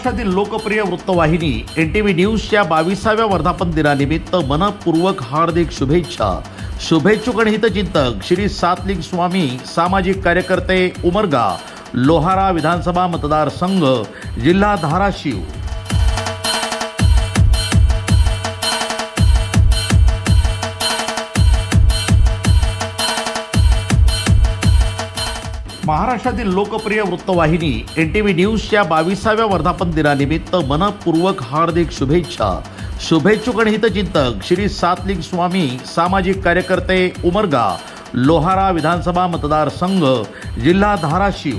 महाराष्ट्रातील लोकप्रिय वृत्तवाहिनी NTV न्यूजच्या 22व्या वर्धापन दिनानिमित्त मनपूर्वक हार्दिक शुभेच्छा। शुभेच्छुक आणि हितचिंतक श्री सातलिंग स्वामी, सामाजिक कार्यकर्ते, उमरगा, लोहारा विधानसभा मतदारसंघ, जिल्हा धाराशिव। महाराष्ट्रातील लोकप्रिय वृत्तवाहिनी NTV न्यूजच्या 22व्या वर्धापन दिनानिमित्त मनपूर्वक हार्दिक शुभेच्छा। शुभेच्छुक आणि हितचिंतक श्री सातलिंग स्वामी, सामाजिक कार्यकर्ते, उमरगा, लोहारा विधानसभा मतदारसंघ, जिल्हा धाराशिव।